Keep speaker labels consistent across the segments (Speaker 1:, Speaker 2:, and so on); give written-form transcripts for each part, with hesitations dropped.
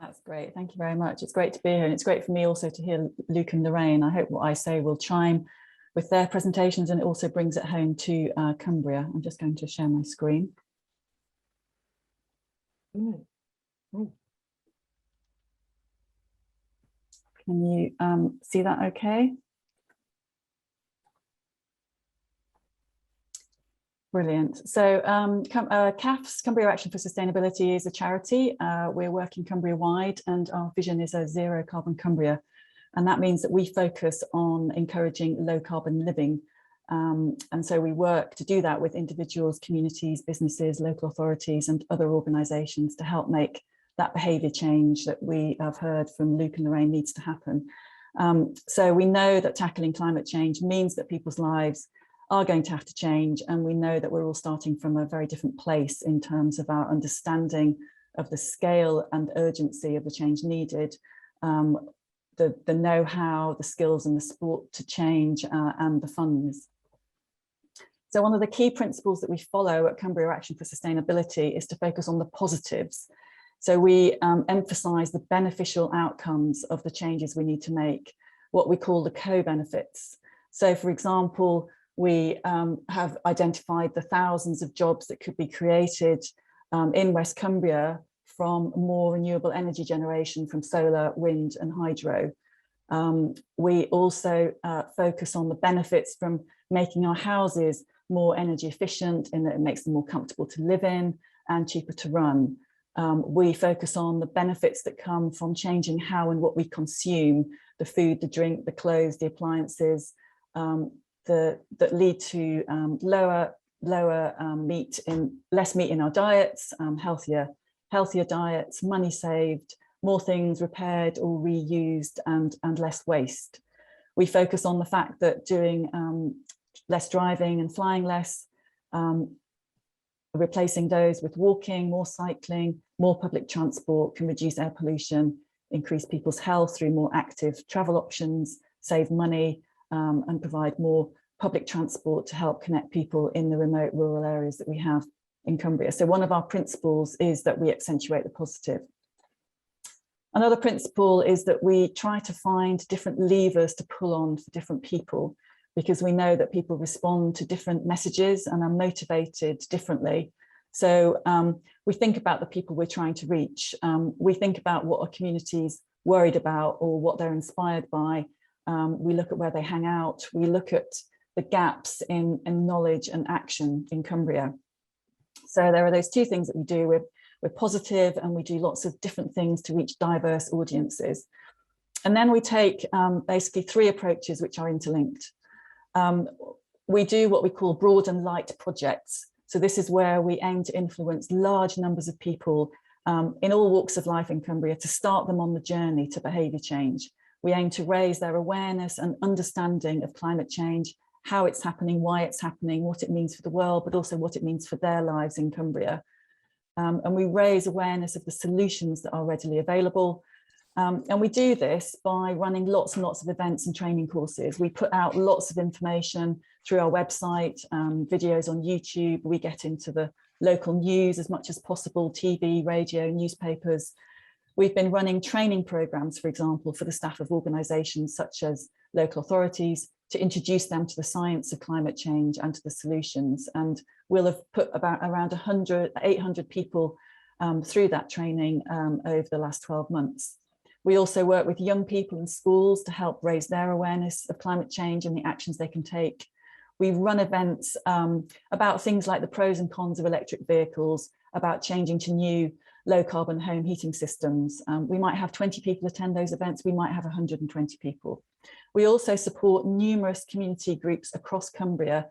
Speaker 1: That's great. Thank you very much. It's great to be here, and it's great for me also to hear Luke and Lorraine. I hope what I say will chime with their presentations, and it also brings it home to Cumbria. I'm just going to share my screen. Can you see that okay? Brilliant. So CAFS, Cumbria Action for Sustainability, is a charity. We're working Cumbria-wide, and our vision is a zero carbon Cumbria. And that means that we focus on encouraging low carbon living. And so we work to do that with individuals, communities, businesses, local authorities, and other organisations to help make that behaviour change that we have heard from Luke and Lorraine needs to happen. So we know that tackling climate change means that people's lives are going to have to change, and we know that we're all starting from a very different place in terms of our understanding of the scale and urgency of the change needed, the know-how, the skills and the support to change, and the funds. So one of the key principles that we follow at Cumbria Action for Sustainability is to focus on the positives. So we emphasise the beneficial outcomes of the changes we need to make, what we call the co-benefits. So for example, we have identified the thousands of jobs that could be created in West Cumbria from more renewable energy generation from solar, wind and hydro. We also focus on the benefits from making our houses more energy efficient, in that it makes them more comfortable to live in and cheaper to run. We focus on the benefits that come from changing how and what we consume, the food, the drink, the clothes, the appliances, that lead to less meat in our diets, healthier diets, money saved, more things repaired or reused, and less waste. We focus on the fact that doing less driving and flying less, replacing those with walking, more cycling, more public transport can reduce air pollution, increase people's health through more active travel options, save money, and provide more public transport to help connect people in the remote rural areas that we have in Cumbria. So one of our principles is that we accentuate the positive. Another principle is that we try to find different levers to pull on for different people, because we know that people respond to different messages and are motivated differently. So we think about the people we're trying to reach. We think about what our community's worried about or what they're inspired by. We look at where they hang out. We look at the gaps in knowledge and action in Cumbria. So there are those two things that we do. We're positive, and we do lots of different things to reach diverse audiences. And then we take basically three approaches which are interlinked. We do what we call broad and light projects. So this is where we aim to influence large numbers of people in all walks of life in Cumbria to start them on the journey to behaviour change. We aim to raise their awareness and understanding of climate change, how it's happening, why it's happening, what it means for the world, but also what it means for their lives in Cumbria. And we raise awareness of the solutions that are readily available. And we do this by running lots and lots of events and training courses. We put out lots of information through our website, videos on YouTube. We get into the local news as much as possible, TV, radio, newspapers. We've been running training programs, for example, for the staff of organisations such as local authorities to introduce them to the science of climate change and to the solutions. And we'll have put around 800 people through that training over the last 12 months. We also work with young people in schools to help raise their awareness of climate change and the actions they can take. We run events about things like the pros and cons of electric vehicles, about changing to new low carbon home heating systems. We might have 20 people attend those events, we might have 120 people. We also support numerous community groups across Cumbria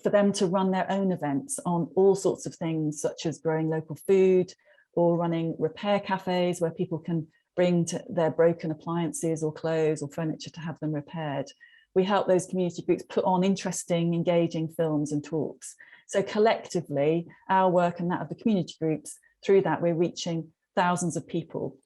Speaker 1: for them to run their own events on all sorts of things, such as growing local food or running repair cafes where people can bring their broken appliances or clothes or furniture to have them repaired. We help those community groups put on interesting, engaging films and talks. So collectively, our work and that of the community groups, through that we're reaching thousands of people.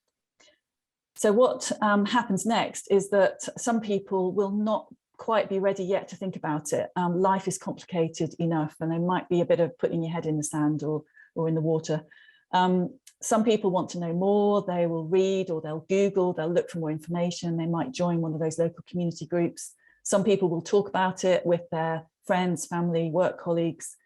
Speaker 1: So what happens next is that some people will not quite be ready yet to think about it. Life is complicated enough, and there might be a bit of putting your head in the sand or in the water. Some people want to know more, they will read or they'll Google, they'll look for more information, they might join one of those local community groups. Some people will talk about it with their friends, family, work colleagues,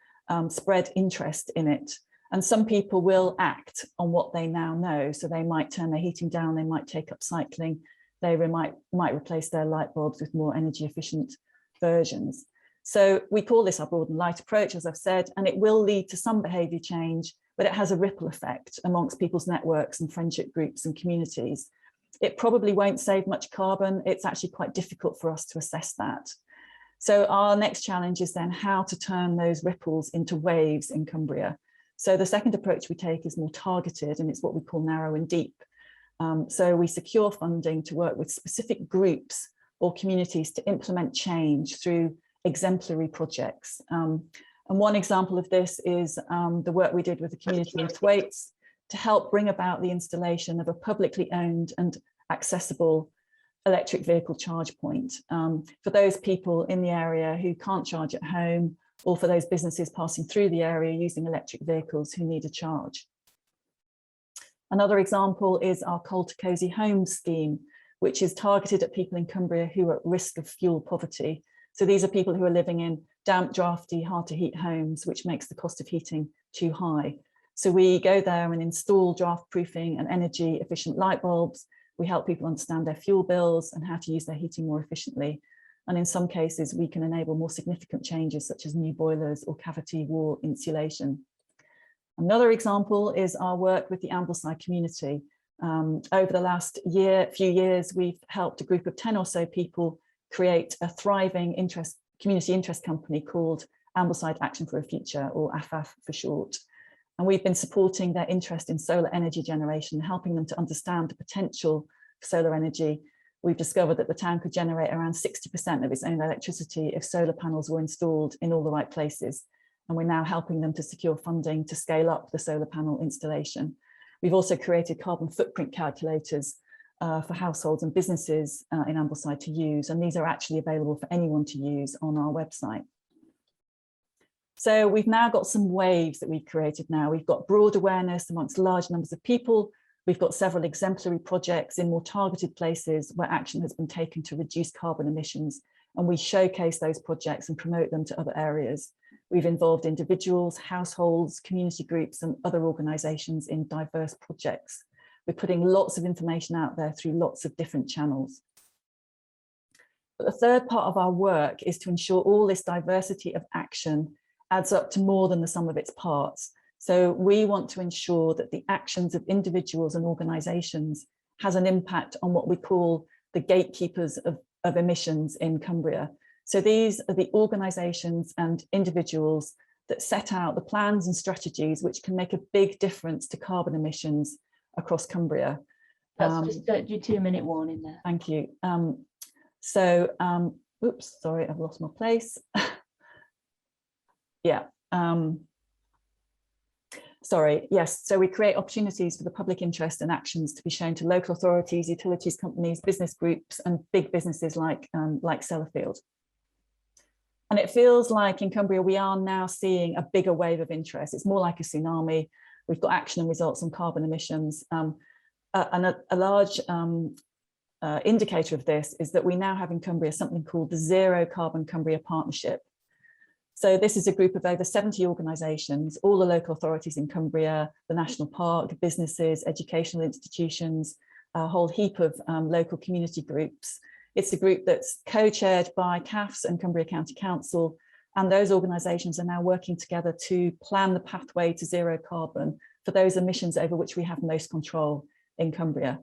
Speaker 1: spread interest in it. And some people will act on what they now know. So they might turn their heating down, they might take up cycling, they might replace their light bulbs with more energy efficient versions. So we call this our broad and light approach, as I've said, and it will lead to some behaviour change, but it has a ripple effect amongst people's networks and friendship groups and communities. It probably won't save much carbon. It's actually quite difficult for us to assess that. So our next challenge is then how to turn those ripples into waves in Cumbria. So the second approach we take is more targeted, and it's what we call narrow and deep. So we secure funding to work with specific groups or communities to implement change through exemplary projects. And one example of this is the work we did with the community in Thwaites to help bring about the installation of a publicly owned and accessible electric vehicle charge point for those people in the area who can't charge at home, or for those businesses passing through the area using electric vehicles who need a charge. Another example is our Coal to Cosy Homes scheme, which is targeted at people in Cumbria who are at risk of fuel poverty. So these are people who are living in damp, drafty, hard to heat homes, which makes the cost of heating too high. So we go there and install draft proofing and energy efficient light bulbs. We help people understand their fuel bills and how to use their heating more efficiently. And in some cases, we can enable more significant changes such as new boilers or cavity wall insulation. Another example is our work with the Ambleside community. Over the last few years, we've helped a group of 10 or so people create a thriving community interest company called Ambleside Action for a Future, or AFAF for short. And we've been supporting their interest in solar energy generation, helping them to understand the potential for solar energy. We've discovered that the town could generate around 60% of its own electricity if solar panels were installed in all the right places. And we're now helping them to secure funding to scale up the solar panel installation. We've also created carbon footprint calculators for households and businesses in Ambleside to use, and these are actually available for anyone to use on our website. So we've now got some waves that we've created now. We've got broad awareness amongst large numbers of people. We've got several exemplary projects in more targeted places where action has been taken to reduce carbon emissions, and we showcase those projects and promote them to other areas. We've involved individuals, households, community groups and other organisations in diverse projects. We're putting lots of information out there through lots of different channels. But the third part of our work is to ensure all this diversity of action adds up to more than the sum of its parts. So we want to ensure that the actions of individuals and organisations has an impact on what we call the gatekeepers of emissions in Cumbria. So these are the organisations and individuals that set out the plans and strategies which can make a big difference to carbon emissions across Cumbria.
Speaker 2: That's just your 2-minute warning there.
Speaker 1: Thank you. Oops, sorry, I've lost my place. Yeah. Sorry, yes. So we create opportunities for the public interest and actions to be shown to local authorities, utilities companies, business groups, and big businesses like Sellafield. And it feels like in Cumbria, we are now seeing a bigger wave of interest. It's more like a tsunami. We've got action and results on carbon emissions. And a large indicator of this is that we now have in Cumbria something called the Zero Carbon Cumbria Partnership. So this is a group of over 70 organisations, all the local authorities in Cumbria, the National Park, businesses, educational institutions, a whole heap of local community groups. It's a group that's co-chaired by CAFS and Cumbria County Council, and those organisations are now working together to plan the pathway to zero carbon for those emissions over which we have most control in Cumbria.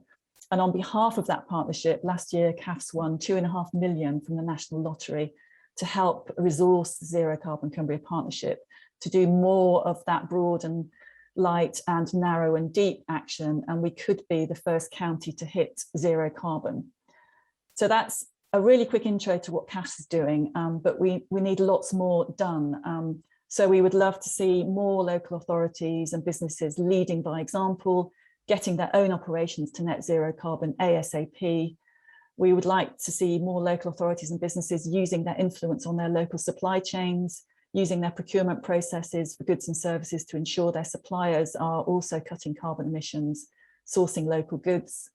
Speaker 1: And on behalf of that partnership, last year CAFS won £2.5 million from the National Lottery to help resource the Zero Carbon Cumbria Partnership to do more of that broad and light and narrow and deep action, and we could be the first county to hit zero carbon. So that's a really quick intro to what CAFS is doing, but we need lots more done. So we would love to see more local authorities and businesses leading by example, getting their own operations to net zero carbon ASAP. We would like to see more local authorities and businesses using their influence on their local supply chains, using their procurement processes for goods and services to ensure their suppliers are also cutting carbon emissions, sourcing local goods.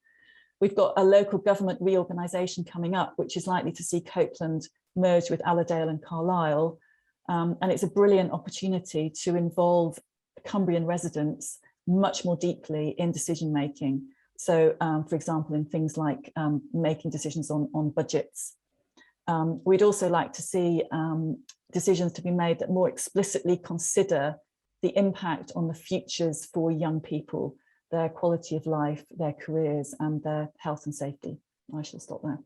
Speaker 1: We've got a local government reorganisation coming up, which is likely to see Copeland merge with Allerdale and Carlisle. And it's a brilliant opportunity to involve Cumbrian residents much more deeply in decision making. So, for example, in things like making decisions on budgets. We'd also like to see decisions to be made that more explicitly consider the impact on the futures for young people, their quality of life, their careers, and their health and safety. I shall stop there.